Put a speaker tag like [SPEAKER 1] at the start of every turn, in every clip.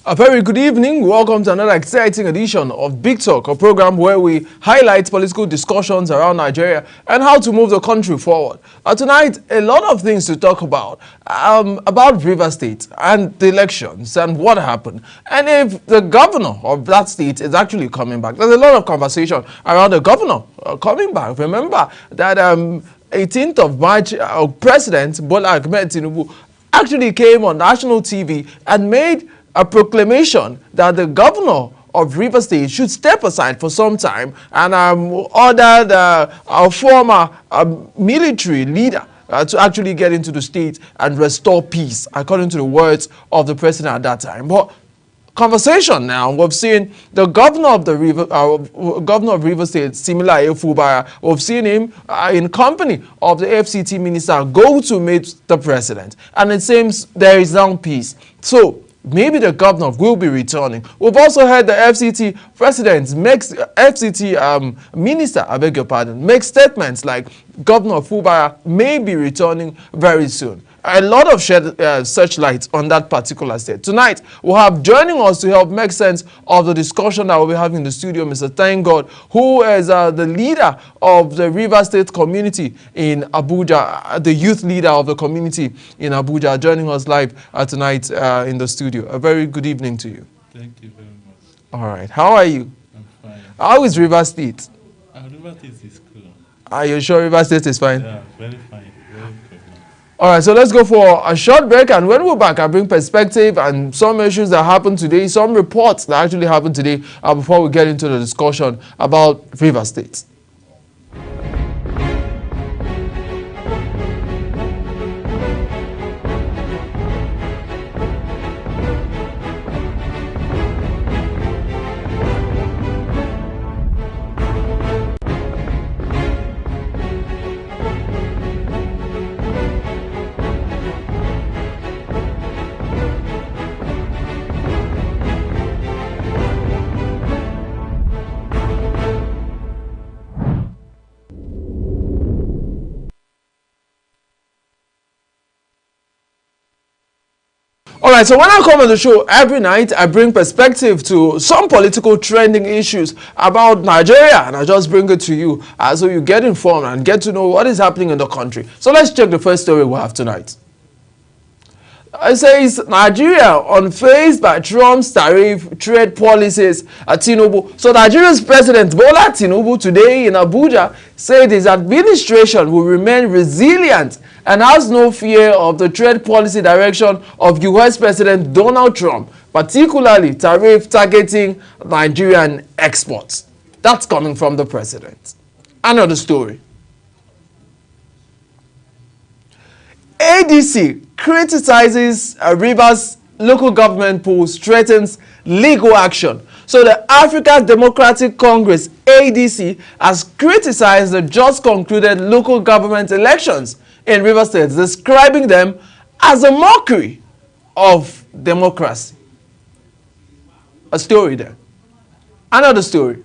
[SPEAKER 1] A very good evening. Welcome to another exciting edition of Big Talk, a program where we highlight political discussions around Nigeria and how to move the country forward. Tonight, a lot of things to talk about Rivers State and the elections and what happened. And if the governor of that state is actually coming back. There's a lot of conversation around the governor coming back. Remember that 18th of March, President Bola Ahmed Tinubu actually came on national TV and made a proclamation that the governor of Rivers State should step aside for some time and ordered our former military leader to actually get into the state and restore peace, according to the words of the president at that time. But conversation now, we've seen the governor of the Rivers State, Siminalayi Fubara, we've seen him in company of the FCT minister go to meet the president, and it seems there is now peace. So maybe the governor will be returning. We've also heard the FCT president minister, I beg your pardon, make statements like Governor Fubara may be returning very soon. A lot of searchlights on that particular state. Tonight, we'll have joining us to help make sense of the discussion that we'll be having in the studio, Mr. Thank God, who is the leader of the Rivers State community in Abuja, the youth leader of the community in Abuja, joining us live tonight in the studio. A very good evening to you.
[SPEAKER 2] Thank you very much.
[SPEAKER 1] All right. How are you?
[SPEAKER 2] I'm fine.
[SPEAKER 1] How is Rivers State?
[SPEAKER 2] Rivers State is cool.
[SPEAKER 1] Are you sure Rivers State is fine?
[SPEAKER 2] Yeah, very fine. Very good.
[SPEAKER 1] All right, so let's go for a short break, and when we're back, I bring perspective and some issues that happened today, some reports that actually happened today before we get into the discussion about Rivers State. All right, so when I come on the show every night, I bring perspective to some political trending issues about Nigeria, and I just bring it to you so you get informed and get to know what is happening in the country. So let's check the first story we have tonight. It says Nigeria unfazed by Trump's tariff trade policies at Tinubu. So Nigeria's President Bola Tinubu today in Abuja said his administration will remain resilient and has no fear of the trade policy direction of US President Donald Trump, particularly tariff targeting Nigerian exports. That's coming from the president. Another story. ADC criticizes Rivers local government polls, threatens legal action. So the African Democratic Congress, ADC, has criticized the just concluded local government elections in Rivers State, describing them as a mockery of democracy. A story there. Another story.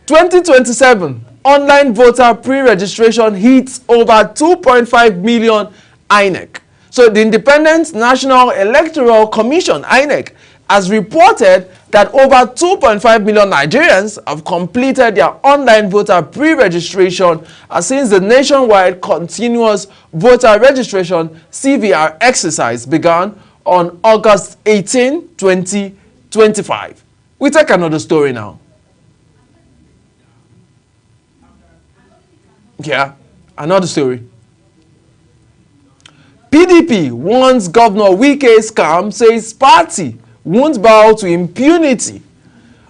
[SPEAKER 1] 2027 online voter pre-registration hits over 2.5 million INEC. So the Independent National Electoral Commission, INEC, has reported that over 2.5 million Nigerians have completed their online voter pre-registration since the nationwide continuous voter registration CVR exercise began on August 18, 2025. We take another story now. Yeah, another story. PDP warns Governor Wike's scam, says party won't bow to impunity.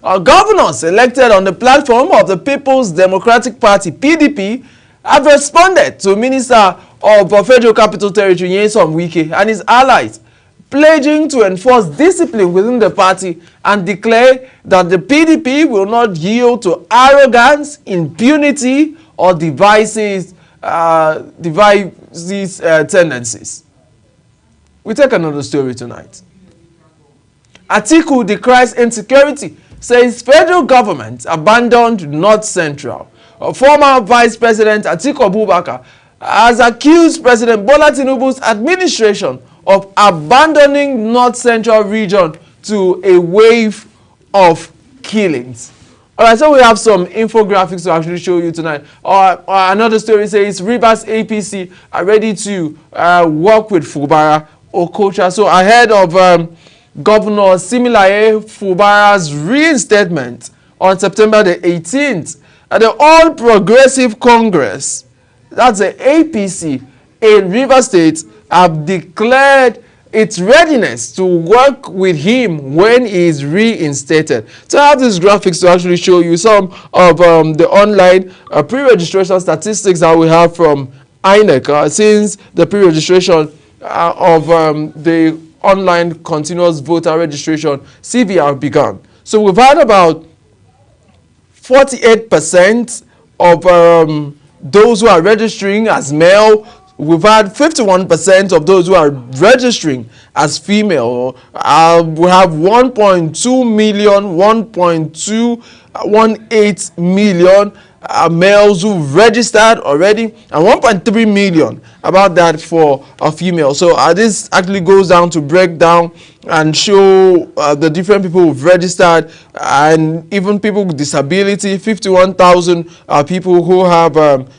[SPEAKER 1] Governors elected on the platform of the People's Democratic Party, PDP, have responded to Minister of Federal Capital Territory, Nyesom Wike, and his allies, pledging to enforce discipline within the party and declare that the PDP will not yield to arrogance, impunity, or divisive tendencies. We take another story tonight. Atiku decries insecurity, says federal government abandoned North Central. Former Vice President Atiku Abubakar has accused President Bola Tinubu's administration of abandoning North Central region to a wave of killings. All right, so we have some infographics to actually show you tonight. Another story says Rivers APC are ready to work with Fubara Okocha. So ahead of Governor Similaye Fubara's reinstatement on September the 18th, at the All Progressive Congress, that's the APC in Rivers State, have declared its readiness to work with him when he is reinstated. So I have these graphics to actually show you some of the online pre-registration statistics that we have from INEC since the pre-registration of the online continuous voter registration CVR began. So we've had about 48% of those who are registering as male. We've had 51% of those who are registering as female. We have 1.2 million, 1.218 million males who registered already, and 1.3 million about that for a female. So this actually goes down to break down and show the different people who've registered, and even people with disability. 51,000 people who have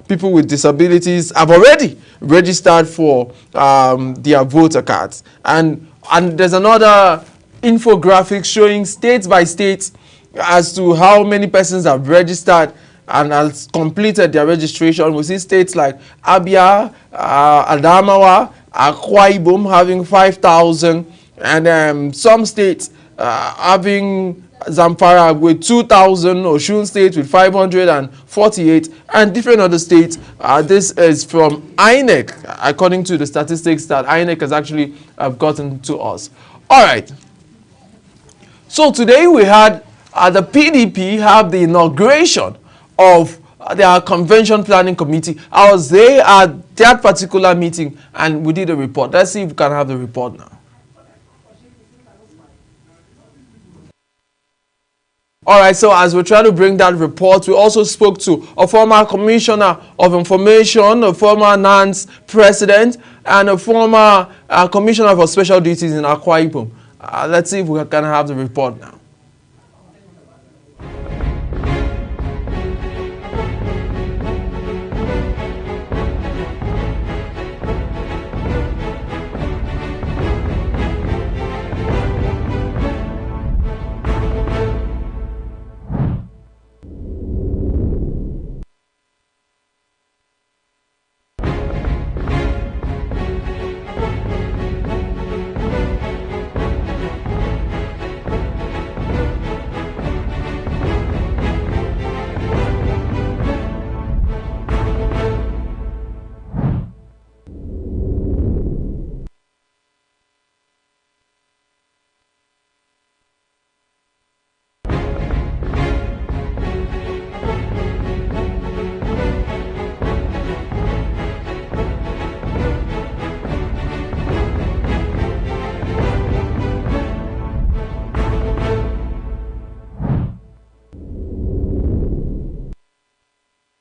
[SPEAKER 1] people with disabilities have already registered for their voter cards. And there's another infographic showing state by state as to how many persons have registered and has completed their registration. We see states like Abia, Adamawa, Akwa Ibom having 5,000, and some states having Zamfara with 2,000, Osun State with 548, and different other states. This is from INEC, according to the statistics that INEC has actually gotten to us. All right. So today we had the PDP have the inauguration of their convention planning committee. I was there at that particular meeting and we did a report. Let's see if we can have the report now. All right, so as we try to bring that report, we also spoke to a former commissioner of information, a former NANS president, and a former commissioner for special duties in Akwa Ibom. Let's see if we can have the report now.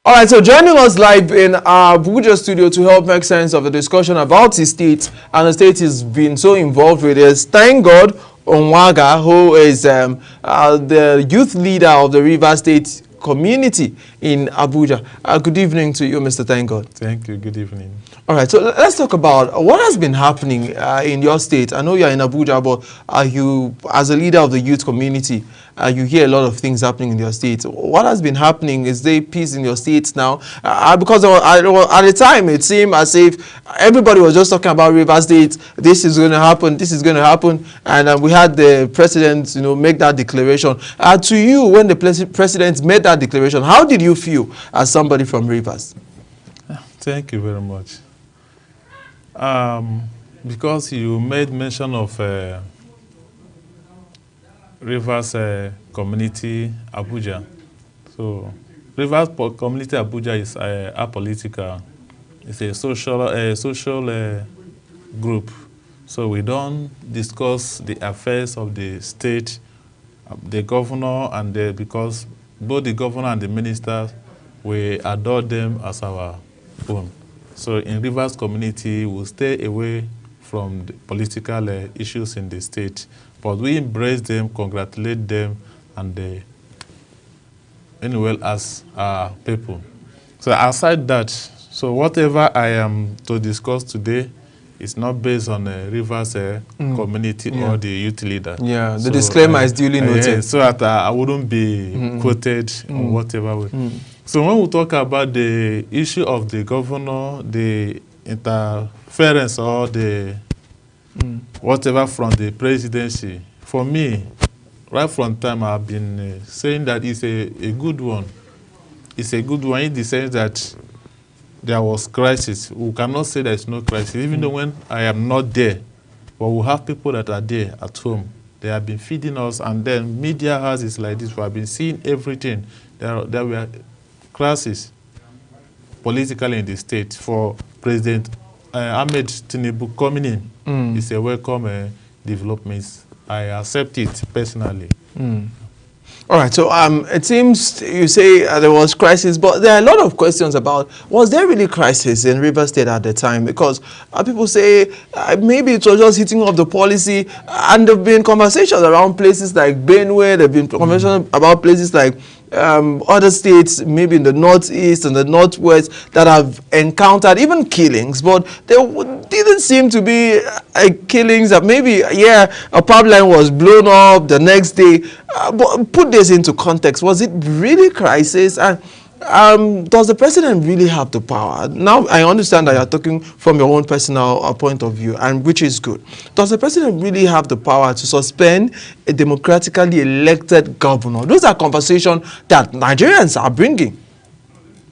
[SPEAKER 1] All right, so joining us live in our Abuja studio to help make sense of the discussion about his state and the state he's been so involved with is Thank God Onwaga, who is the youth leader of the Rivers State community in Abuja. Good evening to you, Mr. Thank God.
[SPEAKER 2] Thank you. Good evening.
[SPEAKER 1] All right, so let's talk about what has been happening in your state. I know you're in Abuja, but you, as a leader of the youth community, you hear a lot of things happening in your state. What has been happening? Is there peace in your states now? Because at the time, it seemed as if everybody was just talking about Rivers State. This is going to happen. This is going to happen. And we had the president, make that declaration. To you, when the president made that declaration, how did you feel as somebody from Rivers?
[SPEAKER 2] Thank you very much. Because you made mention of Rivers Community Abuja. So Rivers Community Abuja is apolitical. It's a social group. So we don't discuss the affairs of the state, the governor, and because both the governor and the ministers, we adore them as our own. So in Rivers community, we'll stay away from the political issues in the state. But we embrace them, congratulate them, and anyway as our people. So aside that, so whatever I am to discuss today is not based on Rivers community or the youth leader.
[SPEAKER 1] Yeah, the disclaimer is duly noted.
[SPEAKER 2] So that I wouldn't be quoted on whatever way. So when we talk about the issue of the governor, the interference or the whatever from the presidency, for me, right from time I've been saying that it's a good one. It's a good one in the sense that there was crisis. We cannot say there is no crisis, even though when I am not there, but we have people that are there at home. They have been feeding us, and then media houses like this, we have been seeing everything. There were crises politically in the state. For President Ahmed Tinubu coming in, it's a welcome development. I accept it personally.
[SPEAKER 1] All right, so it seems you say there was crisis, but there are a lot of questions about, was there really crisis in Rivers State at the time? Because people say maybe it was just hitting off the policy, and there have been conversations around places like Benue, there have been conversations about places like other states, maybe in the northeast and the northwest, that have encountered even killings, but there didn't seem to be killings that maybe, a pipeline was blown up the next day. But put this into context. Was it really crisis? And does the president really have the power? Now, I understand that you're talking from your own personal point of view, and which is good. Does the president really have the power to suspend a democratically elected governor? Those are conversations that Nigerians are bringing.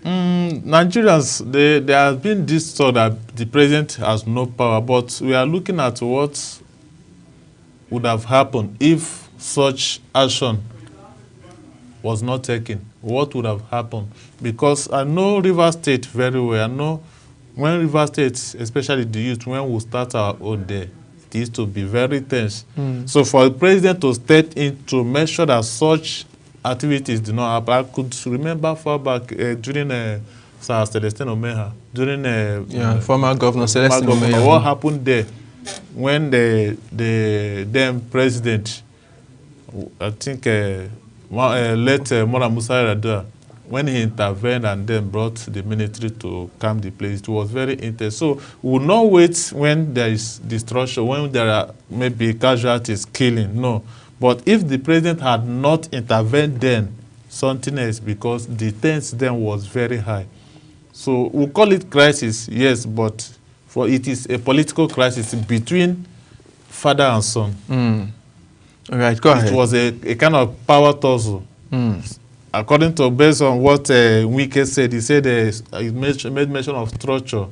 [SPEAKER 2] Nigerians, there has been this thought that the president has no power, but we are looking at what would have happened if such action was not taken. What would have happened? Because I know Rivers State very well. I know when Rivers State, especially the youth, when we start our own day, it used to be very tense. So for the president to step in to make sure that such activities do not happen, I could remember far back during Sir Celestine Omeha, during
[SPEAKER 1] former Governor Celestine Omeha.
[SPEAKER 2] What happened there when the then president, I think late Mora Musa Yar'Adua, when he intervened and then brought the military to calm the place, it was very intense. So we will not wait when there is destruction, when there are maybe casualties, killing, no. But if the president had not intervened then, something else, because the tense then was very high. So we'll call it crisis, yes, but for it is a political crisis between father and son.
[SPEAKER 1] All right, go ahead.
[SPEAKER 2] It was a kind of power tussle. According to, based on what Wike said, he said he made mention of structure,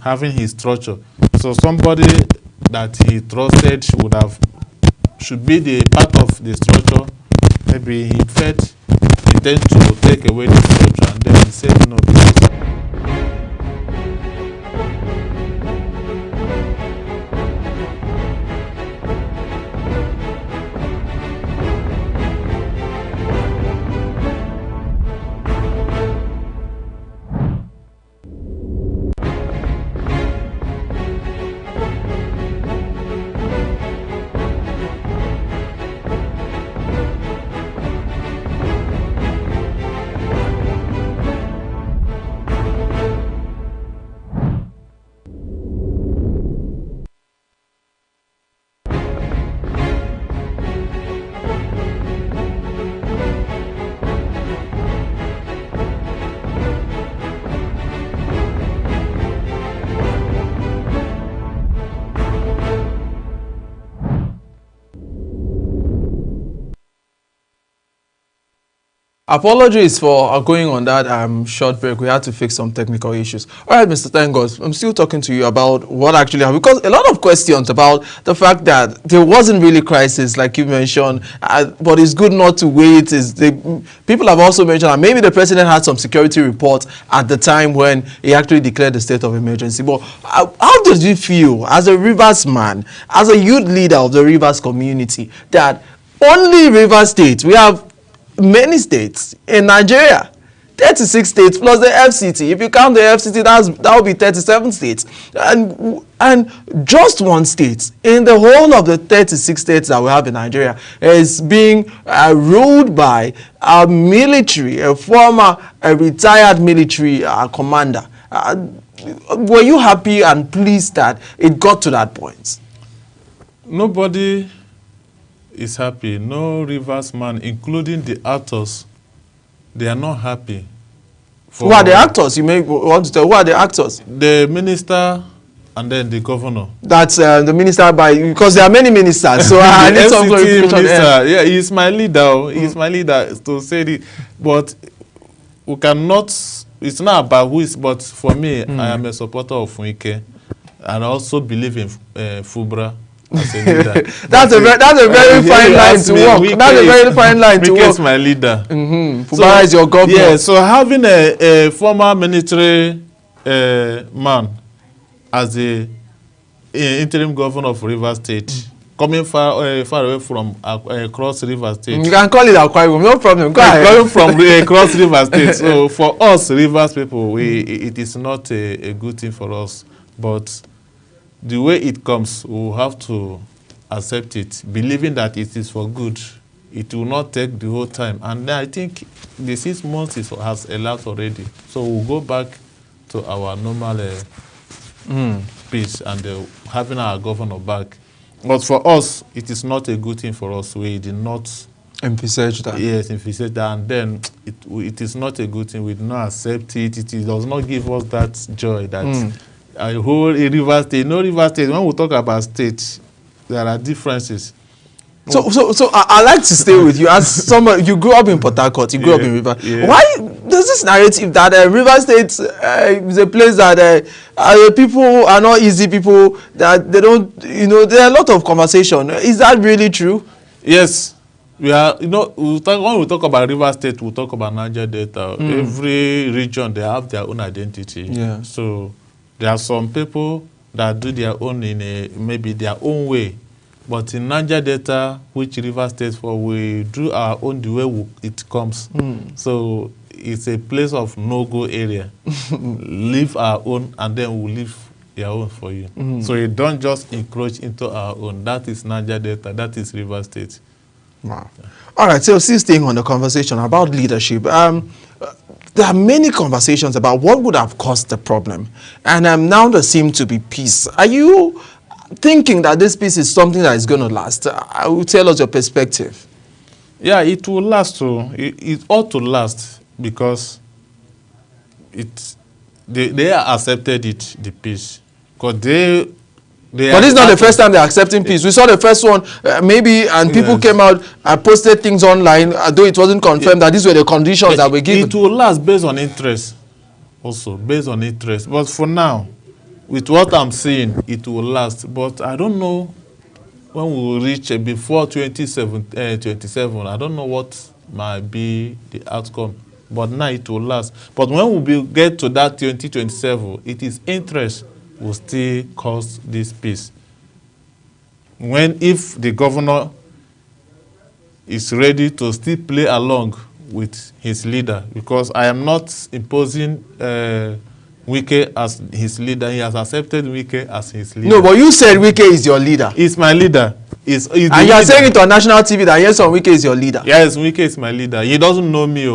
[SPEAKER 2] having his structure. So somebody that he trusted should be the part of the structure. Maybe he felt he tend to take away the structure, and then he said, no, this is
[SPEAKER 1] Apologies for going on that short break. We had to fix some technical issues. All right, Mr. Tengos, I'm still talking to you about what actually happened, because a lot of questions about the fact that there wasn't really crisis, like you mentioned, but it's good not to wait. People have also mentioned that maybe the president had some security reports at the time when he actually declared the state of emergency. But how did you feel as a Rivers man, as a youth leader of the Rivers community, that only Rivers State, we have many states in Nigeria, 36 states plus the FCT. If you count the FCT, that will be 37 states. And just one state in the whole of the 36 states that we have in Nigeria is being ruled by a military, a retired military commander. Were you happy and pleased that it got to that point?
[SPEAKER 2] Nobody is happy. No Rivers man, including the actors, they are not happy.
[SPEAKER 1] Who are the actors? You may want to tell. Who are the actors?
[SPEAKER 2] The minister and then the governor.
[SPEAKER 1] That's the minister because there are many ministers. So I need some clarification.
[SPEAKER 2] Yeah, he's my leader. He's my leader to say it. But we cannot. It's not about who is. But for me, I am a supporter of Wike, and I also believe in Fubara.
[SPEAKER 1] That's a very fine line to walk. That's a very fine line to walk.
[SPEAKER 2] Wike is my leader.
[SPEAKER 1] Fubara is your governor.
[SPEAKER 2] Yeah, so having a former military man as the interim governor of Rivers State, coming far away from across Rivers State.
[SPEAKER 1] You can call it Akwa Ibom, no problem. Go ahead.
[SPEAKER 2] Coming from across Rivers State. So for us, Rivers people, it is not a good thing for us. But the way it comes, we will have to accept it, believing that it is for good. It will not take the whole time. And I think the 6 months has elapsed already. So we'll go back to our normal peace and having our governor back. But for us, it is not a good thing for us. We did not
[SPEAKER 1] envisage that.
[SPEAKER 2] Yes, envisage that. And then it is not a good thing. We do not accept it. It does not give us that joy that a whole Rivers State. No Rivers State. When we talk about states, there are differences.
[SPEAKER 1] So I like to stay with you as someone. You grew up in Port Harcourt. You grew up in Rivers.
[SPEAKER 2] Yeah.
[SPEAKER 1] Why does this narrative that Rivers State is a place that people are not easy people, that they don't, there are a lot of conversation. Is that really true?
[SPEAKER 2] Yes, we are. When we talk about Rivers State, we talk about Niger Delta. Every region they have their own identity.
[SPEAKER 1] Yeah.
[SPEAKER 2] So there are some people that do their own in maybe their own way. But in Niger Delta, which Rivers State for, we do our own the way it comes. So it's a place of no-go area. Leave our own, and then we'll leave your own for you. So you don't just encroach into our own. That is Niger Delta. That is Rivers State.
[SPEAKER 1] Wow. All right, so still staying on the conversation about leadership. There are many conversations about what would have caused the problem. And now there seems to be peace. Are you thinking that this peace is something that is going to last? I will tell us your perspective.
[SPEAKER 2] Yeah, it will last too. It ought to last because they accepted the peace. Because
[SPEAKER 1] but this is not the first time they're accepting peace. We saw the first one, people came out and posted things online, though it wasn't confirmed that these were the conditions that were given.
[SPEAKER 2] It will last based on interest, also, based on interest. But for now, with what I'm seeing, it will last. But I don't know when we will reach before 27, I don't know what might be the outcome. But now it will last. But when we get to that 2027, it is interest will still cause this peace. If the governor is ready to still play along with his leader, because I am not imposing Wike as his leader. He has accepted Wike as his leader.
[SPEAKER 1] No, but you said Wike is your leader.
[SPEAKER 2] He's my leader. And
[SPEAKER 1] you are saying it on national TV that yes, Wike is your leader.
[SPEAKER 2] Yes, Wike is my leader. He doesn't know me.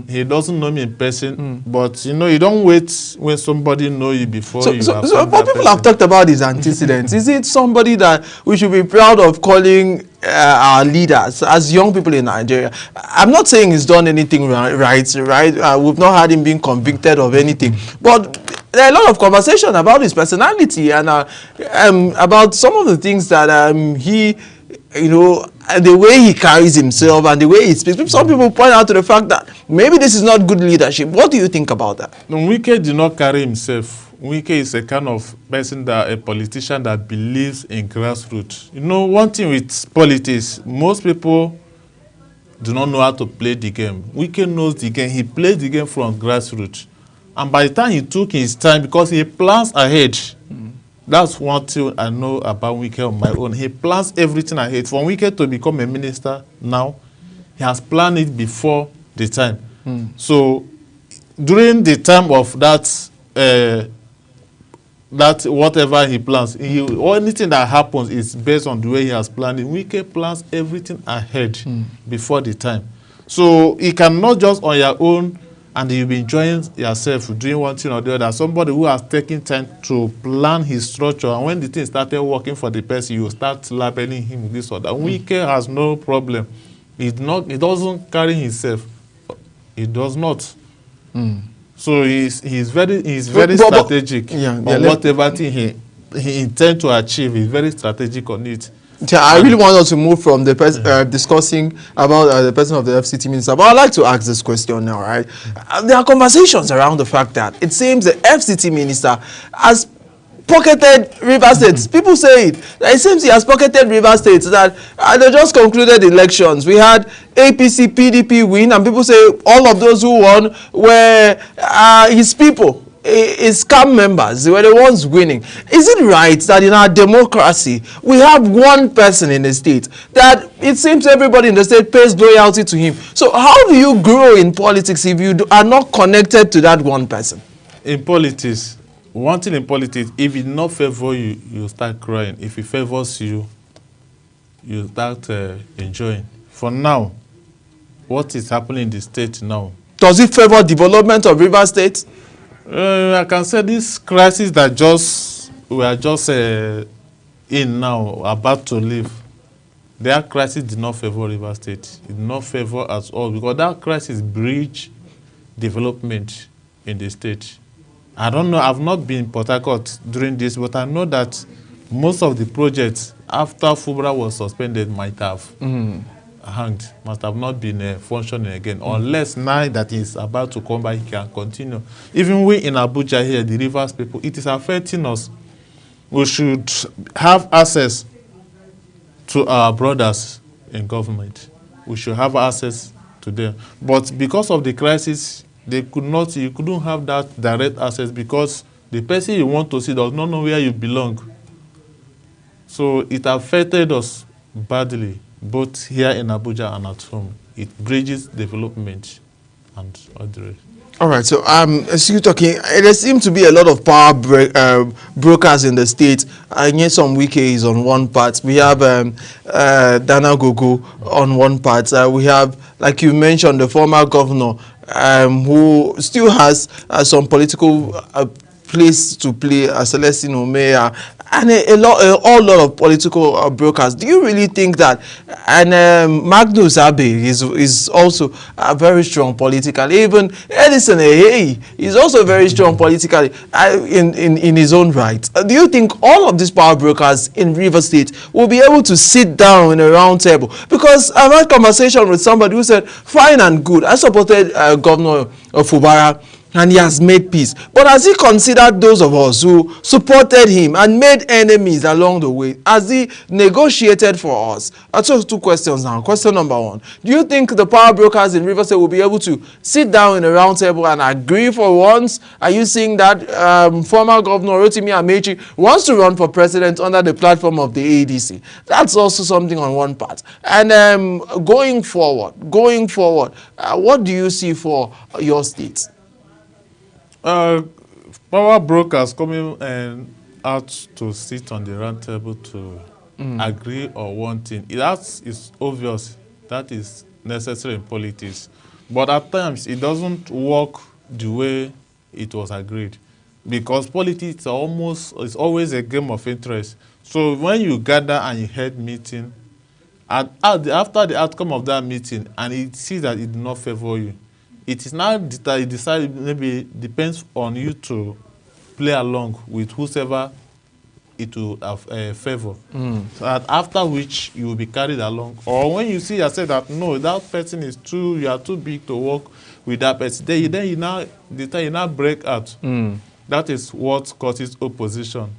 [SPEAKER 2] He doesn't know me in person. But you don't wait when somebody knows you before you.
[SPEAKER 1] But people have talked about his antecedents. Is it somebody that we should be proud of calling our leaders as young people in Nigeria? I'm not saying he's done anything right. We've not had him being convicted of anything. But there are a lot of conversation about his personality and about some of the things that he, the way he carries himself and the way he speaks. Some people point out to the fact that maybe this is not good leadership. What do you think about that?
[SPEAKER 2] No, Wike did not carry himself. Wike is a kind of person, a politician that believes in grassroots. One thing with politics, most people do not know how to play the game. Wike knows the game. He plays the game from grassroots. And by the time he took his time, because he plans ahead, that's one thing I know about Wike on my own. He plans everything ahead. For Wike to become a minister now, he has planned it before the time. So during the time of that that whatever he plans, or anything that happens is based on the way he has planned it. Wike plans everything ahead before the time. So he cannot just on your own and you'll be enjoying yourself doing one thing or the other. Somebody who has taken time to plan his structure, and when the thing started working for the person, you start labeling him this or that. Wike has no problem. He doesn't carry himself. He does not. So he's very strategic on whatever thing he intends to achieve. He's very strategic on it.
[SPEAKER 1] Yeah, I really want us to move from the discussing about the person of the FCT minister, but I'd like to ask this question now, right? There are conversations around the fact that it seems the FCT minister has pocketed Rivers State. People say it. It seems he has pocketed Rivers State. That they just concluded elections. We had APC, PDP win, and people say all of those who won were his people, his camp members. They were the ones winning. Is it right that in our democracy we have one person in the state that it seems everybody in the state pays loyalty to him? So how do you grow in politics if you are not connected to that one person?
[SPEAKER 2] In politics, one thing in politics, if it not favor you, you start crying. If it favors you, you start enjoying. For now, what is happening in the state now?
[SPEAKER 1] Does it favor development of Rivers State?
[SPEAKER 2] I can say this crisis that we are just in now, about to leave. That crisis did not favor Rivers State. It did not favor at all, because that crisis breached development in the state. I don't know, I've not been in Port Harcourt during this, but I know that most of the projects after FUBRA was suspended might have hanged, must have not been functioning again, unless now that he's about to come back, he can continue. Even we in Abuja here, the Rivers people, it is affecting us. We should have access to our brothers in government. We should have access to them. But because of the crisis, you couldn't have that direct access, because the person you want to see does not know where you belong. So it affected us badly, both here in Abuja and at home. It bridges development and all the rest. All
[SPEAKER 1] right, so as you're talking, there seems to be a lot of power brokers in the state. Yet some Wike is on one part. We have Dana Gogo on one part. We have, like you mentioned, the former governor who still has some political place to play, Celestine Omeya, and a lot of political brokers. Do you really think that? And Magnus Abe is also very strong politically. Even Edison Ehei is also very strong politically in his own right. Do you think all of these power brokers in Rivers State will be able to sit down in a round table? Because I've had a conversation with somebody who said, fine and good, I supported Governor Fubara, and he has made peace. But has he considered those of us who supported him and made enemies along the way? Has he negotiated for us? I took two questions now. Question number one. Do you think the power brokers in Rivers State will be able to sit down in a round table and agree for once? Are you seeing that former Governor Rotimi Amechi wants to run for president under the platform of the ADC? That's also something on one part. And going forward, what do you see for your state?
[SPEAKER 2] Power brokers coming out to sit on the round table to agree on one thing. That is obvious. That is necessary in politics. But at times, it doesn't work the way it was agreed. Because politics is always a game of interest. So when you gather and you head meeting, and after the outcome of that meeting, and it sees that it did not favor you, it is now decided, maybe depends on you to play along with whosoever it will favor. So that after which you will be carried along. Or when you see yourself that no, that person is you are too big to work with that person, then you now break out. That is what causes opposition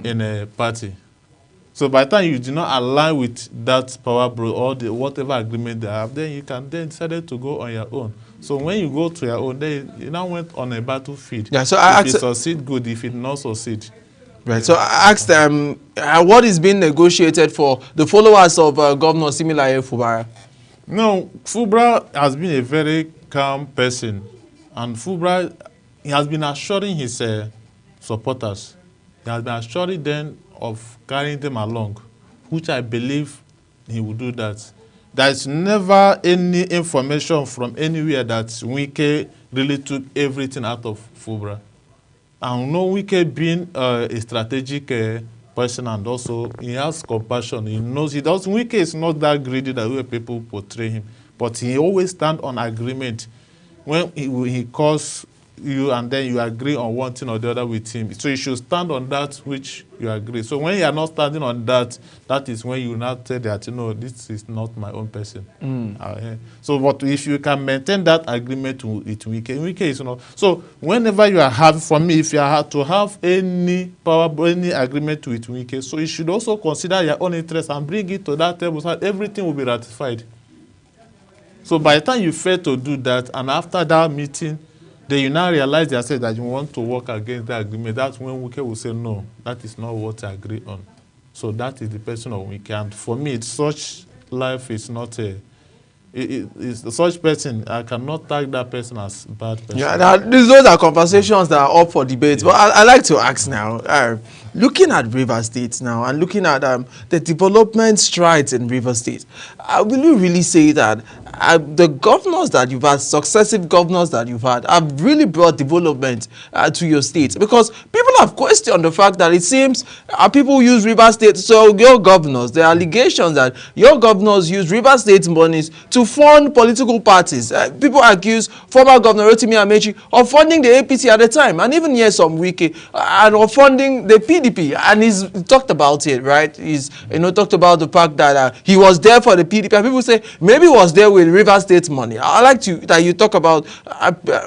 [SPEAKER 2] in a party. So by the time you do not align with that power or whatever agreement they have, then you can then decide to go on your own. So when you go to your own, then you now went on a battlefield.
[SPEAKER 1] Yeah, so
[SPEAKER 2] if it succeed, good. If it not succeed.
[SPEAKER 1] Right. So I asked them what is being negotiated for the followers of Governor Similaye Fubara?
[SPEAKER 2] No, Fubara has been a very calm person And Fubara, he has been assuring his supporters, he has been assuring them of carrying them along, which I believe he will do that. There is never any information from anywhere that Wike really took everything out of Fubara. And no, Wike being a strategic person, and also he has compassion. He knows he does. Wike is not that greedy that way people portray him, but he always stands on agreement. When he calls you and then you agree on one thing or the other with him, so you should stand on that which you agree. So when you are not standing on that, that is when you now tell that, you know, this is not my own person. So but if you can maintain that agreement with Wike is not. So whenever you are having, for me, if you are to have any power, any agreement with Wike, so you should also consider your own interest and bring it to that table so that everything will be ratified. So by the time you fail to do that, and after that meeting, then you now realize yourself that you want to work against the agreement. That's when Wike will say, no, that is not what I agree on. So that is the person of Wike. And for me, such life is not a... It's such person, I cannot tag that person as bad person.
[SPEAKER 1] Yeah, those are conversations that are up for debate. Yeah. But I like to ask now, looking at Rivers State now and looking at the development strides in Rivers State, will you really say that the governors that you've had, successive governors that you've had, have really brought development to your state? Because people have questioned the fact that it seems people use Rivers State, so your governors, the allegations that your governors use Rivers State monies to fund political parties. People accuse former Governor Rotimi Amaechi of funding the APC at the time, and even here some Wike, and of funding the PDP. And he's talked about it, right? He's talked about the fact that he was there for the PDP, and people say maybe he was there with Rivers State money. I like that you talk about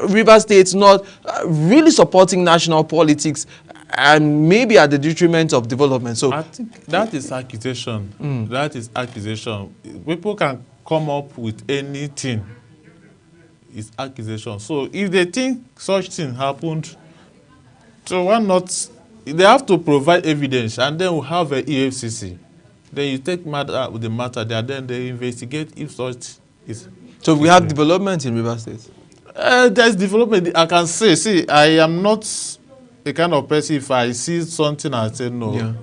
[SPEAKER 1] Rivers State not really supporting national politics, and maybe at the detriment of development. So
[SPEAKER 2] I think that is accusation. That is accusation. People can come up with anything. It's accusation. So if they think such thing happened, so why not? They have to provide evidence, and then we have a EFCC. Then you take the matter there, then they investigate if such is.
[SPEAKER 1] So we have development in Rivers State.
[SPEAKER 2] There's development. I can say, see, I am not the kind of person, if I see something, I say no. Yeah.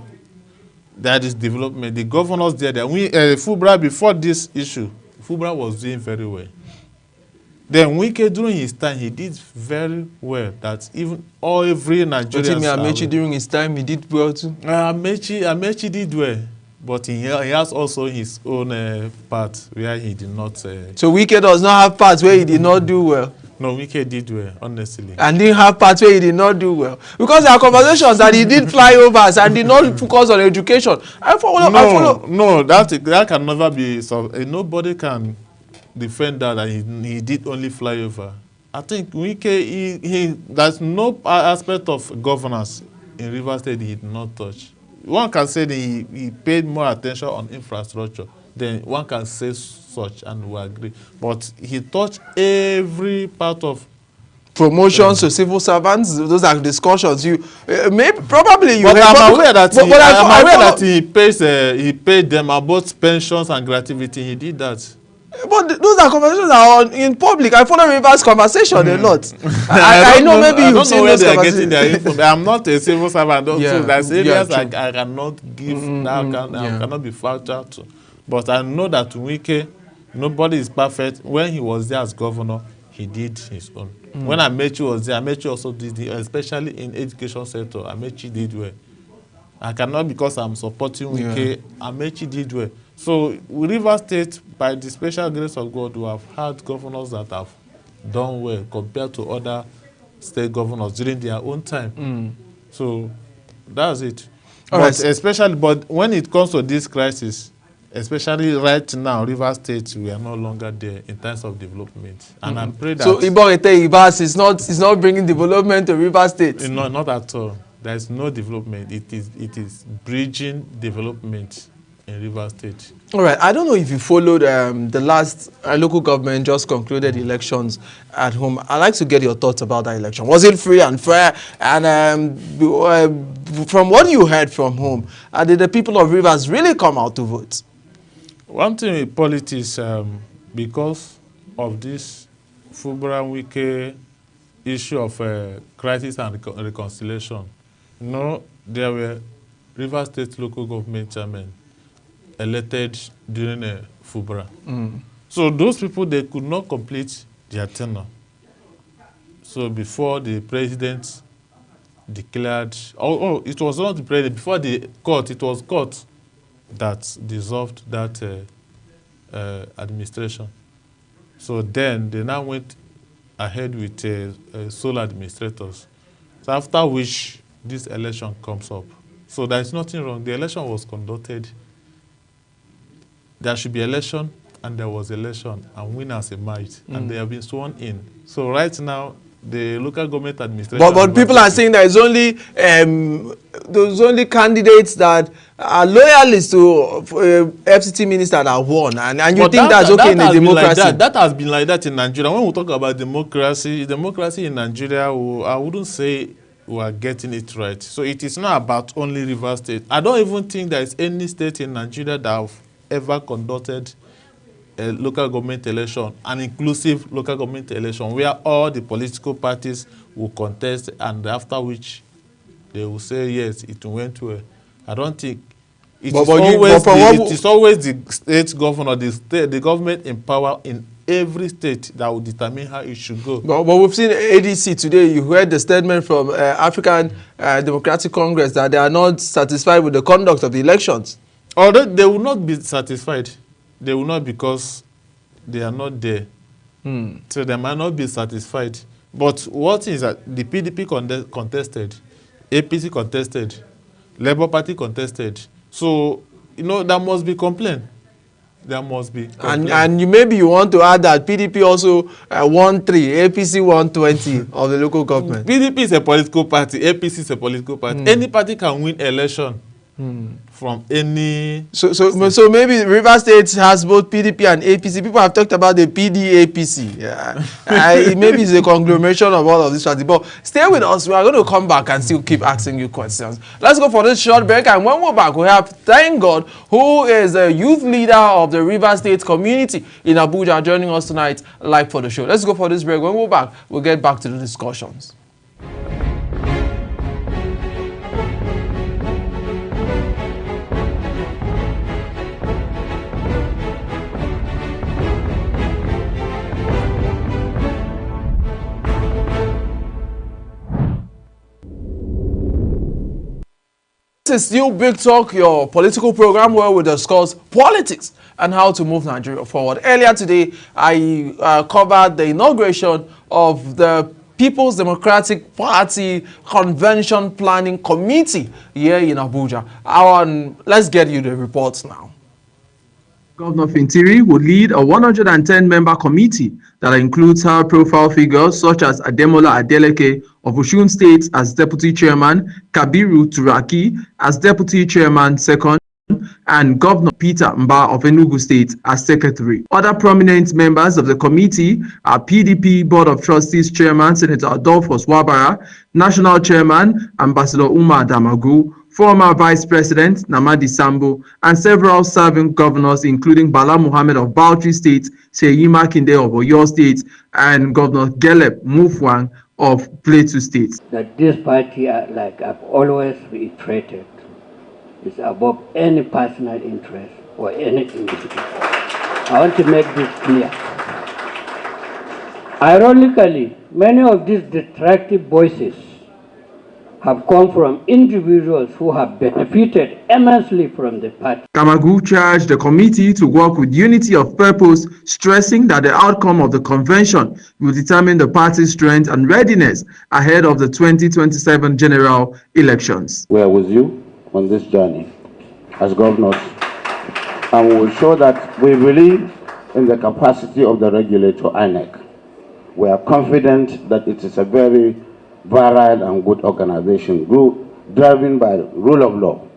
[SPEAKER 2] That is development. The governors there, Fubara, before this issue, Fubara was doing very well. Then Wike, during his time, he did very well. That even every Nigerian.
[SPEAKER 1] Amaechi during his time, he did well too.
[SPEAKER 2] Amaechi did well, but he has also his own part where he did not.
[SPEAKER 1] So Wike does not have parts where he did not do well.
[SPEAKER 2] No, Wike did well, honestly.
[SPEAKER 1] And didn't have parts where he did not do well. Because there are conversations that he did flyovers and did not focus on education.
[SPEAKER 2] No, that can never be solved. Nobody can defend that he did only flyover. I think Wike, there's no aspect of governance in Rivers State he did not touch. One can say that he paid more attention on infrastructure. Then one can say such, and we agree. But he touched every part of
[SPEAKER 1] promotions to civil servants. Those are discussions. Probably you.
[SPEAKER 2] But I'm aware that he paid them about pensions and gratuity. He did that.
[SPEAKER 1] But those are conversations that are in public. I follow Rivers conversation a lot. I know maybe you've seen those conversations.
[SPEAKER 2] I'm not a civil servant, so there's areas I cannot give, cannot be factored to. But I know that Wike, nobody is perfect. When he was there as governor, he did his own. When Amaechi was there, Amaechi also did it, especially in education sector. Amaechi did well. I cannot, because I'm supporting Wike, Amaechi did well. So Rivers State, by the special grace of God, we have had governors that have done well compared to other state governors during their own time. So that's it. But when it comes to this crisis, especially right now, Rivers State, we are no longer there in terms of development. And I pray that...
[SPEAKER 1] So Ibas is not bringing development to Rivers State?
[SPEAKER 2] No, not at all. There is no development. It is bridging development in Rivers State.
[SPEAKER 1] All right. I don't know if you followed the last local government just concluded elections at home. I'd like to get your thoughts about that election. Was it free and fair? And from what you heard from home, did the people of Rivers really come out to vote?
[SPEAKER 2] One thing with politics, because of this Fubara Wike issue of crisis and reconciliation, there were Rivers State local government chairmen elected during FUBRA. So those people, they could not complete their tenure. So before the president declared, it was not the president, before the court, it was court that dissolved that administration. So then they now went ahead with sole administrators. So after which this election comes up. So there is nothing wrong. The election was conducted. There should be election, and there was election, and winners emerged, and they have been sworn in. So right now, the local government administration.
[SPEAKER 1] But people are saying that it's only those only candidates that are loyalists to FCT minister that won, and you think that's okay in a democracy?
[SPEAKER 2] That has been like that in Nigeria. When we talk about democracy in Nigeria, I wouldn't say we are getting it right. So it is not about only Rivers State. I don't even think there is any state in Nigeria that have ever conducted a local government election, an inclusive local government election, where all the political parties will contest, and after which they will say, yes, it went well. I don't think it is always the state governor, the government in power in every state that will determine how it should go.
[SPEAKER 1] But we've seen ADC today. You heard the statement from African Democratic Congress that they are not satisfied with the conduct of the elections.
[SPEAKER 2] Although they will not be satisfied. They will not, because they are not there. So they might not be satisfied. But what is that? The PDP contested, APC contested, Labour Party contested. So, there must be complaint. There must be complaint.
[SPEAKER 1] And maybe you want to add that PDP also won 3, APC won 20 of the local government.
[SPEAKER 2] PDP is a political party, APC is a political party. Any party can win election. From any...
[SPEAKER 1] So maybe Rivers State has both PDP and APC. People have talked about the PDAPC. Maybe it's a conglomeration of all of this strategy. But stay with us. We are going to come back and still keep asking you questions. Let's go for this short break. And when we're back, we have Thank God, who is a youth leader of the Rivers State community in Abuja, joining us tonight live for the show. Let's go for this break. When we're back, we'll get back to the discussions. This is still Big Talk, your political program where we discuss politics and how to move Nigeria forward. Earlier today, I covered the inauguration of the People's Democratic Party Convention Planning Committee here in Abuja. Let's get you the reports now. Governor Fintiri would lead a 110-member committee that includes high-profile figures such as Ademola Adeleke of Osun State as Deputy Chairman, Kabiru Turaki as Deputy Chairman Second, and Governor Peter Mba of Enugu State as Secretary. Other prominent members of the committee are PDP Board of Trustees Chairman Senator Adolphus Wabara, National Chairman Ambassador Umar Damagu, former Vice President Namadi Sambo, and several serving governors, including Bala Muhammad of Bauchi State, Seyi Makinde of Oyo State, and Governor Geleb Mufwang of Plateau State.
[SPEAKER 3] That this party, like I've always reiterated, is above any personal interest or any individual. I want to make this clear. Ironically, many of these destructive voices have come from individuals who have benefited immensely from the party.
[SPEAKER 1] Kamagu charged the committee to work with unity of purpose, stressing that the outcome of the convention will determine the party's strength and readiness ahead of the 2027 general elections.
[SPEAKER 4] We are with you on this journey as governors, and we will show that we believe in the capacity of the regulator, INEC. We are confident that it is a very virile and good organization, driven by the rule of law.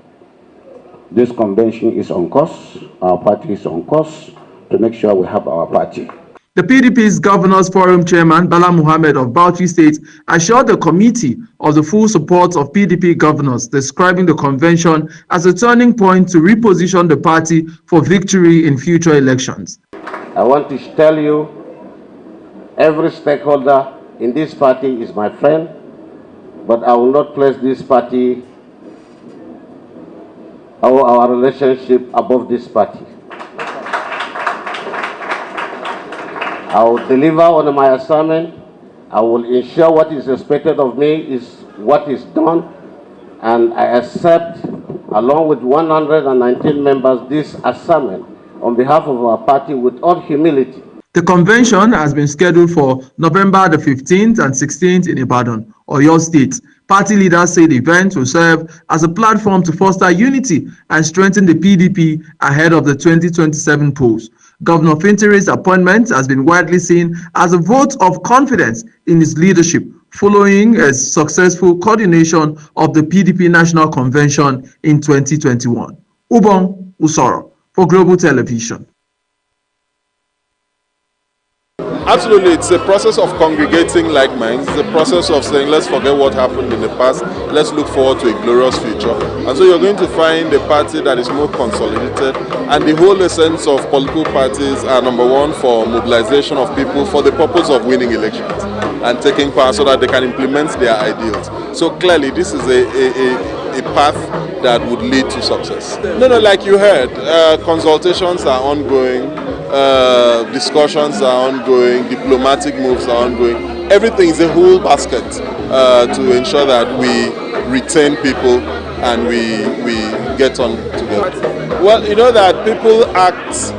[SPEAKER 4] This convention is on course, our party is on course to make sure we have our party.
[SPEAKER 1] The PDP's Governors Forum Chairman Bala Muhammad of Bauchi State assured the committee of the full support of PDP governors, describing the convention as a turning point to reposition the party for victory in future elections.
[SPEAKER 4] I want to tell you, every stakeholder in this party is my friend, but I will not place this party or our relationship above this party. I will deliver on my assignment. I will ensure what is expected of me is what is done, and I accept, along with 119 members, this assignment on behalf of our party with all humility.
[SPEAKER 1] The convention has been scheduled for November the 15th and 16th in Ibadan, Oyo State. Party leaders say the event will serve as a platform to foster unity and strengthen the PDP ahead of the 2027 polls. Governor Fintere's appointment has been widely seen as a vote of confidence in his leadership, following a successful coordination of the PDP National Convention in 2021. Ubong Usoro for Global Television.
[SPEAKER 5] Absolutely, it's a process of congregating like minds. It's a process of saying, let's forget what happened in the past, let's look forward to a glorious future. And so you're going to find a party that is more consolidated, and the whole essence of political parties are, number one, for mobilization of people for the purpose of winning elections and taking power so that they can implement their ideals. So clearly, this is a path that would lead to success. No, like you heard, consultations are ongoing. Discussions are ongoing, diplomatic moves are ongoing. Everything is a whole basket to ensure that we retain people and we get on together. Well, you know that people act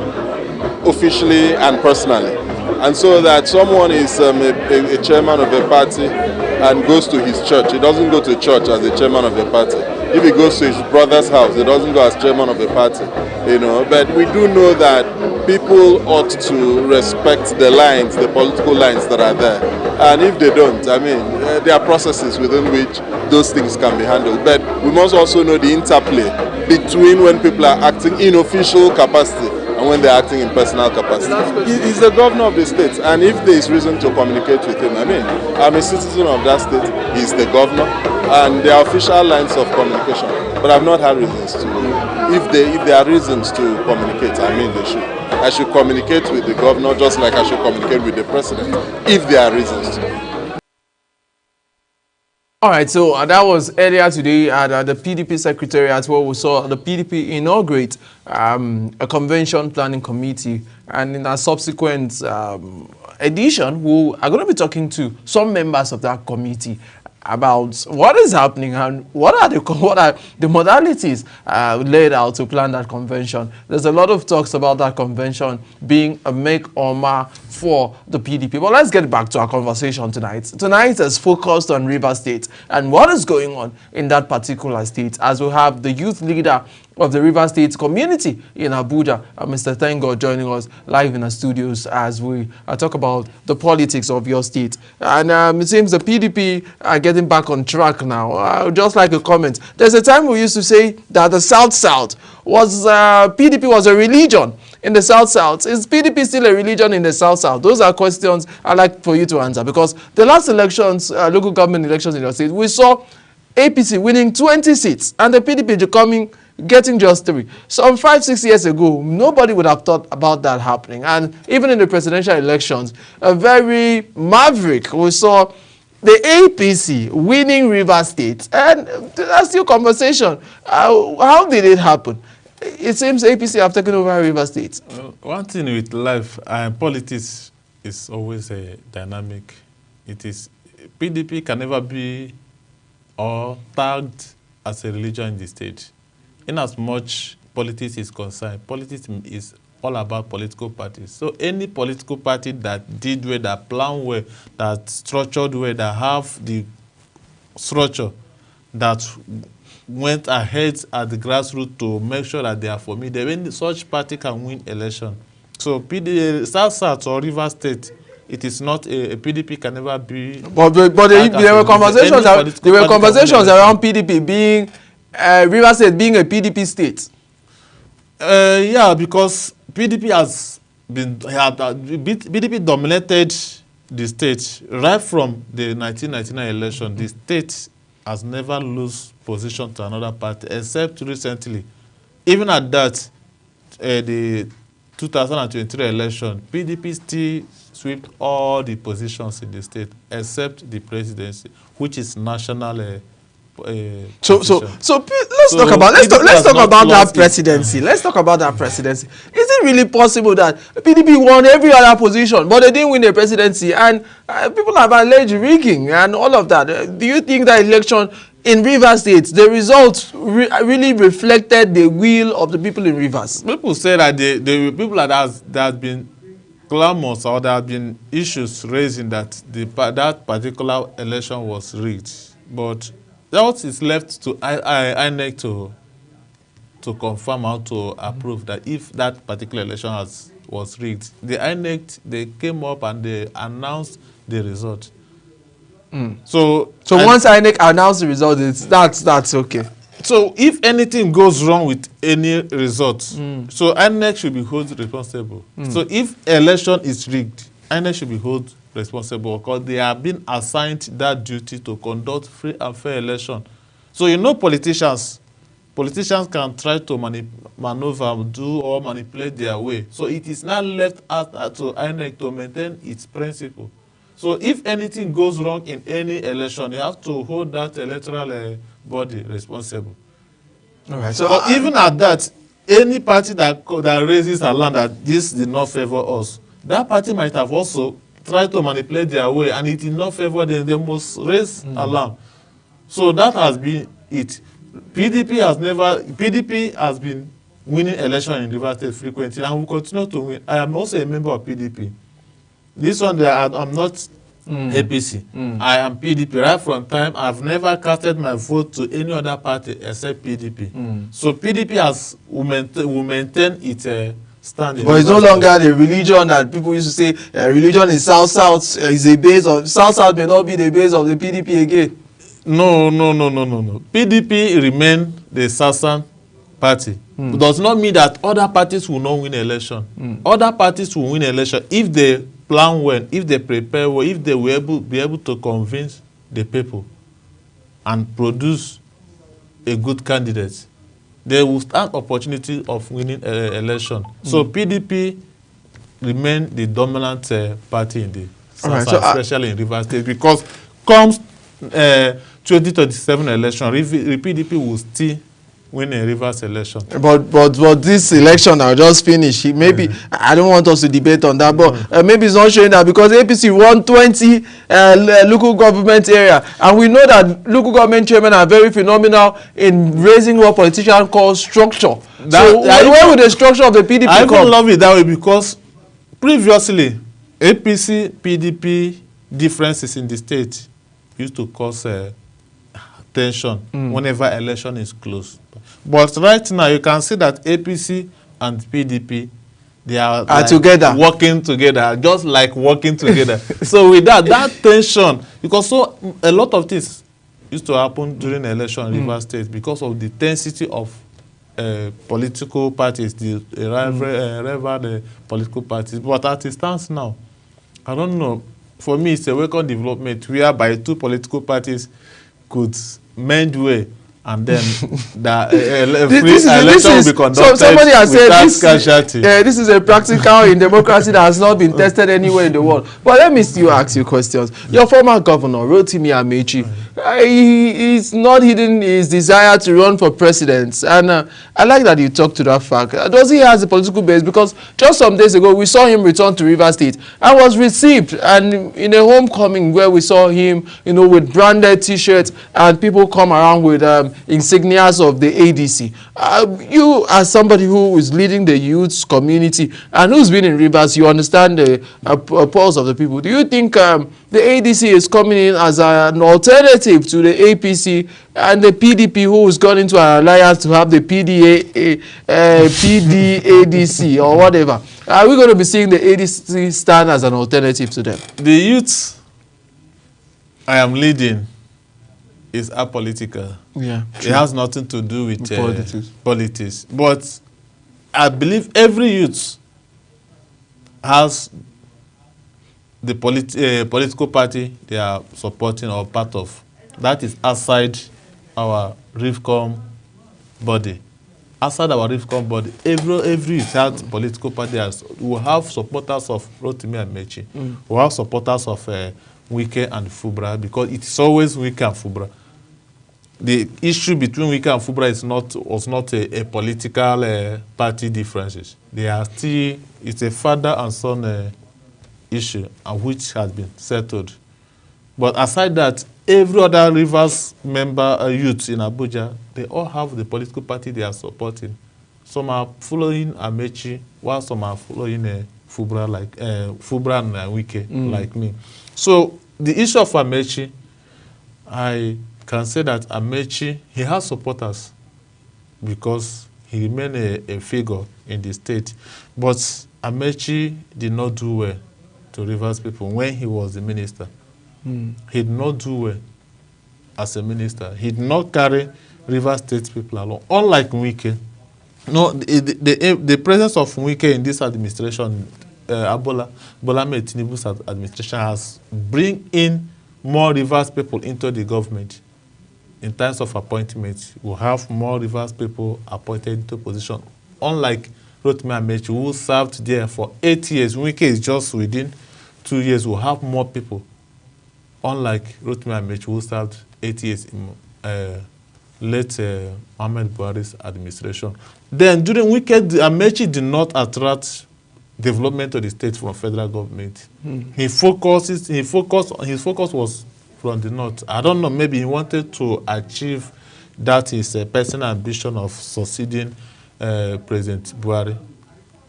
[SPEAKER 5] officially and personally. And so that someone is a chairman of a party and goes to his church. He doesn't go to church as a chairman of a party. If he goes to his brother's house, he doesn't go as chairman of a party. You know, but we do know that people ought to respect the lines, the political lines that are there. And if they don't, I mean, there are processes within which those things can be handled. But we must also know the interplay between when people are acting in official capacity and when they're acting in personal capacity. He's the governor of the state, and if there is reason to communicate with him, I mean, I'm a citizen of that state, he's the governor, and there are official lines of communication. But I've not had reasons to. If there are reasons to communicate, I mean they should. I should communicate with the governor just like I should communicate with the president, if there are reasons to.
[SPEAKER 1] All right, so that was earlier today at the PDP Secretariat, where we saw the PDP inaugurate a convention planning committee, and in a subsequent edition, we are going to be talking to some members of that committee about what is happening and what are the modalities laid out to plan that convention. There's a lot of talks about that convention being a make or mar for the PDP. But let's get back to our conversation tonight. Tonight is focused on Rivers State and what is going on in that particular state, as we have the youth leader of the Rivers State community in Abuja, Mr. Tengo, joining us live in our studios as we talk about the politics of your state. And it seems the PDP are getting back on track now. Just like a comment, there's a time we used to say that the South was, PDP was a religion in the South. Is PDP still a religion in the South? Those are questions I'd like for you to answer, because the last elections, local government elections in your state, we saw APC winning 20 seats and the PDP getting just 3. Some 5-6 years ago, nobody would have thought about that happening. And even in the presidential elections, a very maverick, we saw the APC winning Rivers State. And that's still conversation. How did it happen? It seems APC have taken over Rivers State.
[SPEAKER 2] One thing with life, politics is always a dynamic. It is, PDP can never be or tagged as a religion in the state. In as much politics is concerned, politics is all about political parties. So any political party that did well, that planned well, that structured well, that have the structure, that went ahead at the grassroots to make sure that they are formidable, when such party can win election. So South or River State, it is not a PDP can never be. But
[SPEAKER 1] there were conversations. There were conversations around PDP being. Rivers State being a PDP state.
[SPEAKER 2] Yeah, because PDP has been PDP dominated the state right from the 1999 election. The state has never lost position to another party except recently. Even at that, the 2023 election, PDP still swept all the positions in the state except the presidency, which is national.
[SPEAKER 1] Let's talk about that presidency. Let's talk about that presidency. Is it really possible that PDP won every other position, but they didn't win the presidency, and people have alleged rigging and all of that? Do you think that election in Rivers State, the results really reflected the will of the people in Rivers?
[SPEAKER 2] People say that the people that has been clamors or there have been issues raising that that particular election was rigged, but that is left to INEC to confirm or to approve that if that particular election was rigged. The INEC, they came up and they announced the result. So
[SPEAKER 1] once INEC announced the result, that's okay.
[SPEAKER 2] So if anything goes wrong with any result, so INEC should be held responsible. So if election is rigged, INEC should be held responsible because they have been assigned that duty to conduct free and fair election. So you know politicians can try to maneuver, do or manipulate their way. So it is now left to INEC to maintain its principle. So if anything goes wrong in any election, you have to hold that electoral body responsible.
[SPEAKER 1] All right.
[SPEAKER 2] So even at that, any party that raises alarm that this did not favor us, that party might have also tried to manipulate their way, and it did not favor them. They must raise alarm. So that has been it. PDP has been winning election in Rivers State frequently and will continue to win. I am also a member of PDP. This one, I'm not APC. I am PDP. Right from time, I've never casted my vote to any other party except PDP. So PDP will maintain its standing.
[SPEAKER 1] But it's no longer the religion that people used to say religion is South is a base of South may not be the base of the PDP again.
[SPEAKER 2] No. PDP remain the Southern party. It does not mean that other parties will not win election. Other parties will win election if they plan well, if they prepare well, if they will be able to convince the people and produce a good candidate. They will stand opportunity of winning election. So PDP remain the dominant party in the South, especially in Rivers State, because comes 2027 election, PDP will still win a Rivers election.
[SPEAKER 1] But this election now just finished. Maybe I don't want us to debate on that, but maybe it's not showing that because APC won 20 local government area, and we know that local government chairmen are very phenomenal in raising what politicians call structure. Where would the structure of the PDP
[SPEAKER 2] come? I even love it that way because previously APC, PDP differences in the state used to cause tension whenever election is close. But right now, you can see that APC and PDP, they are like
[SPEAKER 1] together,
[SPEAKER 2] working together, just like working together. So with that tension, because a lot of things used to happen during the election in Rivers State because of the intensity of political parties, the rival political parties. But as it stands now, I don't know. For me, it's a welcome development whereby two political parties could mend way, and then the election will be conducted
[SPEAKER 1] somebody has
[SPEAKER 2] said
[SPEAKER 1] this is a practical in democracy that has not been tested anywhere in the world. But let me still ask you questions. Your former governor, Rotimi Amaechi, he's not hidden his desire to run for president, and I like that you talked to that fact. Does he have a political base? Because just some days ago we saw him return to Rivers State and was received, and in a homecoming where we saw him, with branded T-shirts and people come around with insignias of the ADC. You, as somebody who is leading the youth community and who's been in Rivers, you understand the pulse of the people. Do you think the ADC is coming in as an alternative to the APC and the PDP, who has gone into an alliance to have the PDADC or whatever? Are we going to be seeing the ADC stand as an alternative to them?
[SPEAKER 2] The youth I am leading is apolitical.
[SPEAKER 1] Yeah,
[SPEAKER 2] it has nothing to do with politics. But I believe every youth has the political party they are supporting or part of. That is outside our RIVCOM body. outside our reform body, every retired political party will have supporters of Rotimi Amaechi. We have supporters of Wike and Fubara, because it is always Wike and Fubara. The issue between Wike and Fubara was not a political party differences. They are still, it's a father and son issue, and which has been settled. But aside that, every other Rivers member youth in Abuja, they all have the political party they are supporting. Some are following Amaechi, while some are following Fubara, like Fubara and Wike, like me. So the issue of Amaechi, I can say that Amaechi, he has supporters because he remained a figure in the state. But Amaechi did not do well to Rivers people when he was the minister. He did not do well as a minister. He did not carry Rivers State people along. Unlike Wike, no, the presence of Wike in this administration, Bola Ahmed Tinubu's administration, has bring in more Rivers people into the government. In terms of appointments, we have more Rivers people appointed into position. Unlike Rotimi Amaechi, who served there for 8 years, Wike is just within 2 years. We have more people. Unlike Rotimi Amaechi, who served 8 years in late Muhammad Buhari's administration. Then during Wike, Amaechi did not attract development of the state from federal government. His focus was from the north. I don't know, maybe he wanted to achieve that his personal ambition of succeeding President Buhari.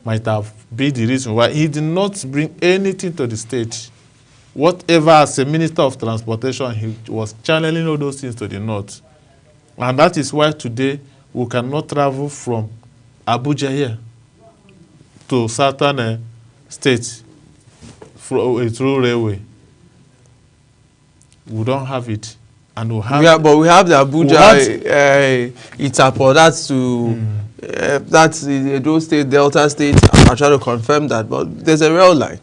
[SPEAKER 2] Might have been the reason why he did not bring anything to the state. Whatever, as a Minister of Transportation, he was channeling all those things to the north. And that is why today we cannot travel from Abuja here to southern states through railway. We don't have it. And we have,
[SPEAKER 1] but we have the Abuja Itapo. That's to that's the Edo State, Delta State. I'm trying to confirm that, but there's a rail line.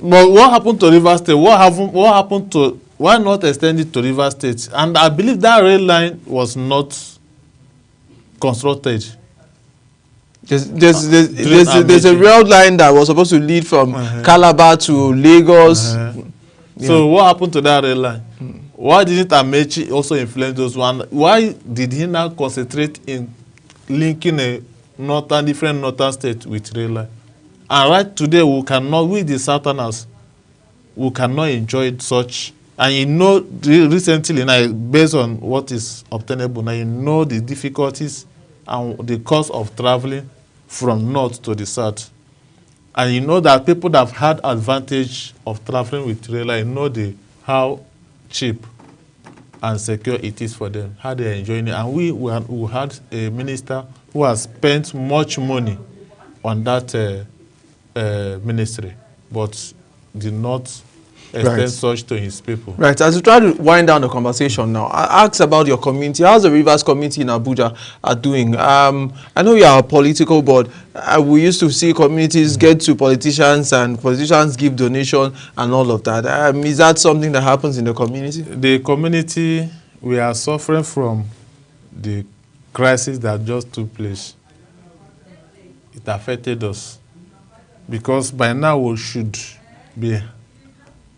[SPEAKER 2] But what happened to Rivers State? What happened to, why not extend it to Rivers State? And I believe that rail line was not constructed.
[SPEAKER 1] There's a rail line that was supposed to lead from Calabar to Lagos.
[SPEAKER 2] So what happened to that rail line? Why didn't Amaechi also influence those one? Why did he now concentrate in linking a different northern state with rail line? And right today, we the southerners, we cannot enjoy such. And you know, recently, now, based on what is obtainable, now you know the difficulties and the cost of traveling from north to the south. And you know that people that have had advantage of traveling with rail line know how cheap and secure it is for them, how they are enjoying it. And we had a minister who has spent much money on that ministry, but did not extend such to his people.
[SPEAKER 1] Right. As we try to wind down the conversation now, I asked about your community. How's the Rivers community in Abuja are doing? I know you are a political board. We used to see communities get to politicians and politicians give donation and all of that. Is that something that happens in the community?
[SPEAKER 2] The community, we are suffering from the crisis that just took place. It affected us. Because by now we should be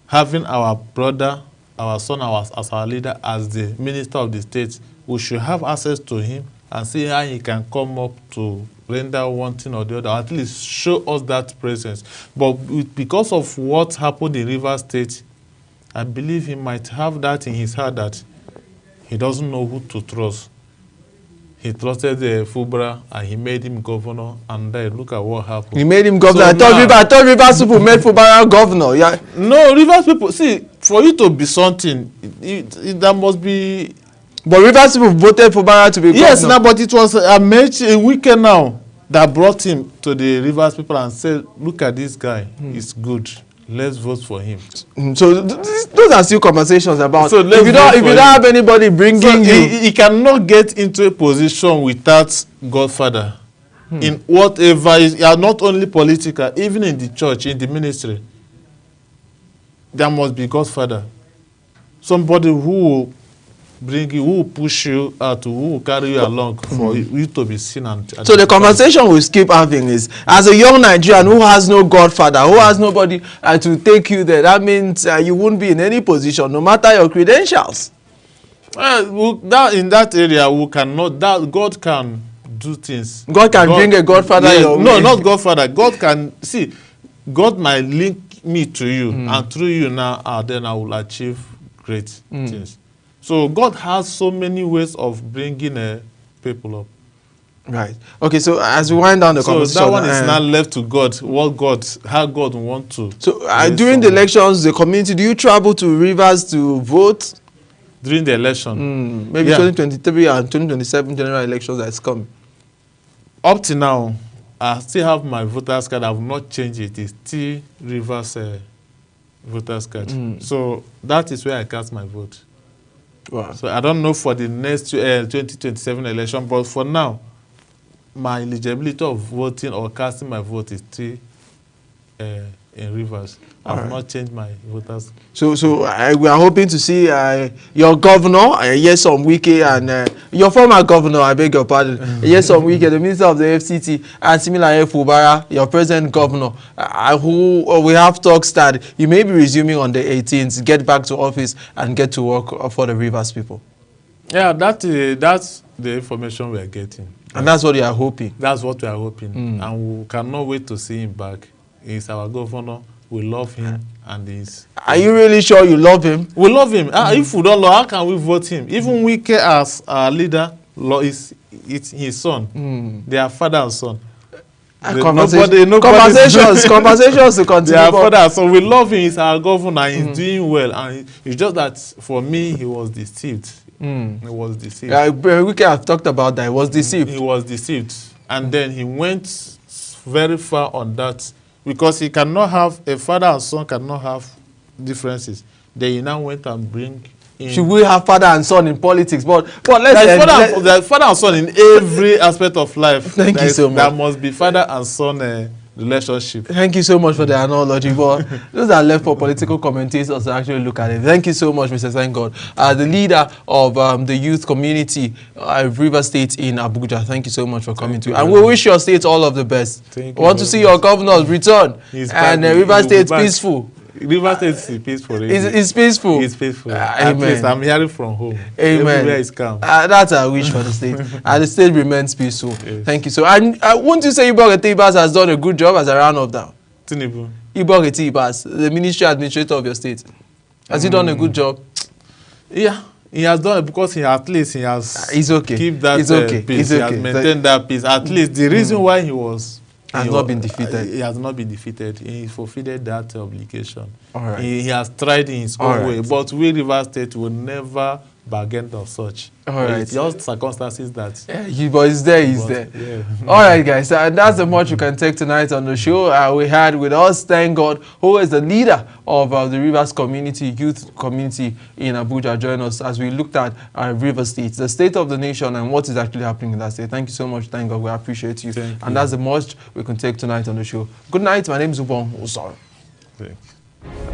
[SPEAKER 2] having our brother, our son, as our leader, as the minister of the state. We should have access to him and see how he can come up to render one thing or the other, at least show us that presence. But because of what happened in Rivers State, I believe he might have that in his heart that he doesn't know who to trust. He trusted Fubara and he made him governor, and then look at what happened.
[SPEAKER 1] He made him governor. So I thought Rivers people made Fubara governor. Yeah.
[SPEAKER 2] No, Rivers people, see, for you to be something, that must be.
[SPEAKER 1] But Rivers people voted Fubara to be governor.
[SPEAKER 2] Yes, now, but it was a weekend now that brought him to the Rivers people and said, look at this guy, he's good. Let's vote for him.
[SPEAKER 1] So those are still conversations about. So if you don't have anybody bringing you,
[SPEAKER 2] he cannot get into a position without Godfather. In whatever is, not only political, even in the church, in the ministry, there must be Godfather. Somebody who will bring you, who will push you out, who will carry you along for you to be seen and
[SPEAKER 1] so the conversation we keep having is, as a young Nigerian who has no godfather, who has nobody to take you there, that means you won't be in any position, no matter your credentials.
[SPEAKER 2] In that area, we cannot. That God can do things.
[SPEAKER 1] God can bring a godfather.
[SPEAKER 2] Yeah,
[SPEAKER 1] your
[SPEAKER 2] no,
[SPEAKER 1] way.
[SPEAKER 2] not godfather. God can see. God might link me to you, and through you now, then I will achieve great things. So God has so many ways of bringing people up.
[SPEAKER 1] Right. Okay. So as we wind down the
[SPEAKER 2] So
[SPEAKER 1] conversation,
[SPEAKER 2] that one is not left to God. How God want to.
[SPEAKER 1] So during the elections, the community, do you travel to Rivers to vote?
[SPEAKER 2] During the election,
[SPEAKER 1] Maybe
[SPEAKER 2] Yeah.
[SPEAKER 1] 2023 and 2027 general elections that's coming.
[SPEAKER 2] Up to now, I still have my voters card. I have not changed it. It's still Rivers voters card. So that is where I cast my vote.
[SPEAKER 1] Wow.
[SPEAKER 2] So I don't know for the next 2027 election, but for now, my eligibility of voting or casting my vote is still in Rivers. I have not changed my voters.
[SPEAKER 1] So we are hoping to see your governor, Nyesom Wike, and your former governor, I beg your pardon, Nyesom Wike, the minister of the FCT, and Similaye Fubara, your present governor, who we have talks that you may be resuming on the 18th, get back to office and get to work for the Rivers people.
[SPEAKER 2] Yeah, that's the information we are getting.
[SPEAKER 1] And that's what you are hoping.
[SPEAKER 2] That's what we are hoping. And we cannot wait to see him back. He's our governor. We love him, and he's.
[SPEAKER 1] Are you really sure you love him?
[SPEAKER 2] We love him. If we don't love, how can we vote him? Even Wike as our leader, it's his son. They are father and son.
[SPEAKER 1] Conversations to continue.
[SPEAKER 2] They are father and son. We love him. He's our governor. He's doing well, and it's just that for me, he was deceived. He was deceived.
[SPEAKER 1] Wike have talked about that. He was deceived.
[SPEAKER 2] He was deceived, and then he went very far on that. Because he cannot have, a father and son cannot have differences. Then he now went and bring in.
[SPEAKER 1] Should we have father and son in politics? But let's
[SPEAKER 2] there's father and son in every aspect of life.
[SPEAKER 1] Thank you so much.
[SPEAKER 2] There must be father and son relationship.
[SPEAKER 1] Thank you so much for the analogy. But those are left for political commentators to actually look at it. Thank you so much, Mr. Senghor, the leader of the youth community of River State in Abuja. Thank you so much for coming to. And we wish your state all of the best.
[SPEAKER 2] Thank
[SPEAKER 1] we want to see your governors return and River State peaceful.
[SPEAKER 2] River State is peaceful.
[SPEAKER 1] It's peaceful.
[SPEAKER 2] It's peaceful.
[SPEAKER 1] Amen.
[SPEAKER 2] At least I'm hearing from home.
[SPEAKER 1] Amen.
[SPEAKER 2] Everywhere is calm.
[SPEAKER 1] That's our wish for the state. And the state remains peaceful.
[SPEAKER 2] Yes.
[SPEAKER 1] Thank you. So, and won't you say Ibok Etibas has done a good job as a round of down?
[SPEAKER 2] Tinubu.
[SPEAKER 1] Ibok Etibas, the ministry administrator of your state. Has he done a good job?
[SPEAKER 2] Yeah. He has done it because at least he has
[SPEAKER 1] He's okay.
[SPEAKER 2] keep that
[SPEAKER 1] He's okay.
[SPEAKER 2] peace.
[SPEAKER 1] He's
[SPEAKER 2] He
[SPEAKER 1] okay.
[SPEAKER 2] has maintained that peace. At least the reason why he
[SPEAKER 1] has not been defeated.
[SPEAKER 2] He has not been defeated. He fulfilled that obligation.
[SPEAKER 1] All right.
[SPEAKER 2] He has tried in his own way. But we, River State, will never bargain of such.
[SPEAKER 1] All right.
[SPEAKER 2] It's just circumstances that.
[SPEAKER 1] Yeah, but he's there, he's there.
[SPEAKER 2] Yeah.
[SPEAKER 1] All right, guys. That's the much you can take tonight on the show. We had with us, thank God, who is the leader of the Rivers community, youth community in Abuja, join us as we looked at River State, the state of the nation and what is actually happening in that state. Thank you so much. Thank God. We appreciate you.
[SPEAKER 2] Thank
[SPEAKER 1] and
[SPEAKER 2] you.
[SPEAKER 1] that's the much we can take tonight on the show. Good night. My name is Ubong Osoro.
[SPEAKER 2] Thank you.